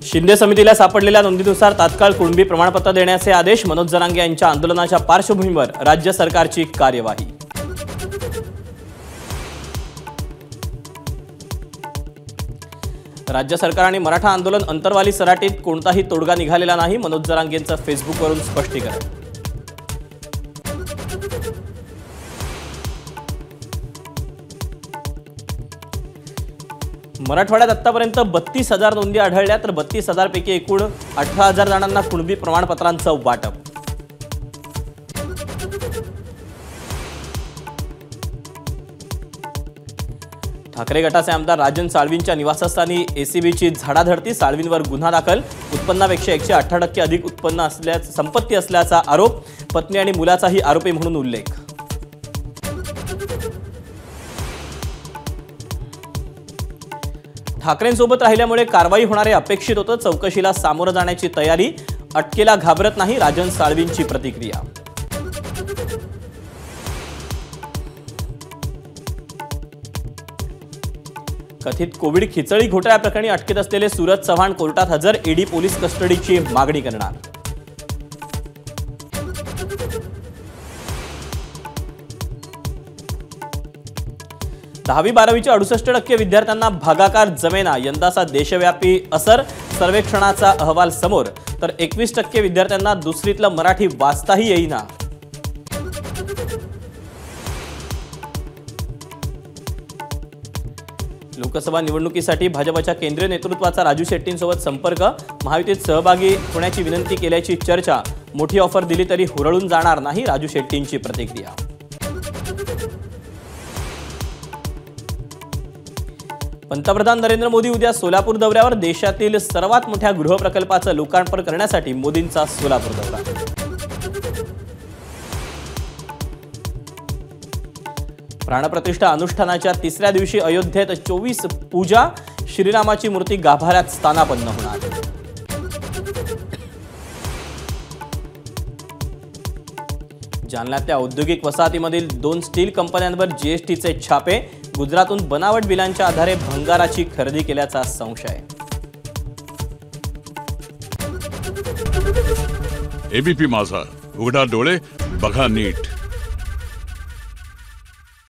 शिंदे समितीला सापडलेल्या नोंदीनुसार तात्काळ कुणबी प्रमाणपत्र देण्याचे आदेश। मनोज जरांगे यांच्या आंदोलनाच्या पार्श्वभूमीवर राज्य सरकारची कार्यवाही। राज्य सरकार आणि मराठा आंदोलन अंतरवाली सराटीत कोणताही तोडगा निघालेला नाही। मनोज जरांगेंचं फेसबुकवरून स्पष्टीकरण। मराठवाड्यात आतापर्यंत 32,000 नोंदी आढळल्या तर 32,000 पैकी एकूण 18,000 जणांना कुणबी प्रमाणपत्रांचं वाटप। ठाकरे गटाचे आमदार राजन साळवींच्या निवासस्थानी एसीबीची झाडाझडती। साळवींवर गुन्हा दाखल। उत्पन्नापेक्षा 118% अधिक उत्पन्न असल्याचा संपत्ती असल्याचा आरोप। पत्नी आणि मुलाचाही आरोपी म्हणून उल्लेख। ठाकरेंसोबत राहिल्यामुळे कारवाई होणारे अपेक्षित होतं। चौकशीला सामोरं जाण्याची तयारी। अटकेला घाबरत नाही, राजन साळवींची प्रतिक्रिया। कथित कोविड खिचडी घोटाळ्याप्रकरणी अटकेत असलेले सूरज चव्हाण कोर्टात हजर। ईडी पोलीस कस्टडीची मागणी करणार। 10वी-12वीच्या 68% विद्यार्थ्यांना भागाकार जमेना। यंदाचा देशव्यापी असर। सर्वेक्षणाचा अहवाल समोर। तर 21% विद्यार्थ्यांना दुसरीतलं मराठी वाचताही येईना। लोकसभा निवडणुकीसाठी भाजपच्या केंद्रीय नेतृत्वाचा राजू शेट्टींसोबत संपर्क। महायुतीत सहभागी होण्याची विनंती केल्याची चर्चा। मोठी ऑफर दिली तरी हुरळून जाणार नाही, राजू शेट्टींची प्रतिक्रिया। पंतप्रधान नरेंद्र मोदी उद्या सोलापूर दौऱ्यावर। देशातील सर्वात मोठ्या गृहप्रकल्पाचं लोकार्पण करण्यासाठी मोदींचा सोलापूर दौरा। प्राणप्रतिष्ठा अनुष्ठानाच्या तिसऱ्या दिवशी अयोध्येत 24 पूजा। श्रीरामाची मूर्ती गाभाऱ्यात स्थानापन्न होणार। जालन्यातल्या औद्योगिक वसाहतीमधील 2 स्टील कंपन्यांवर जीएसटीचे छापे। गुजरातहून बनावट बिलांच्या आधारे भंगाराची खरेदी केल्याचा संशय। एबीपी माझा, उघडा डोळे बघा नीट।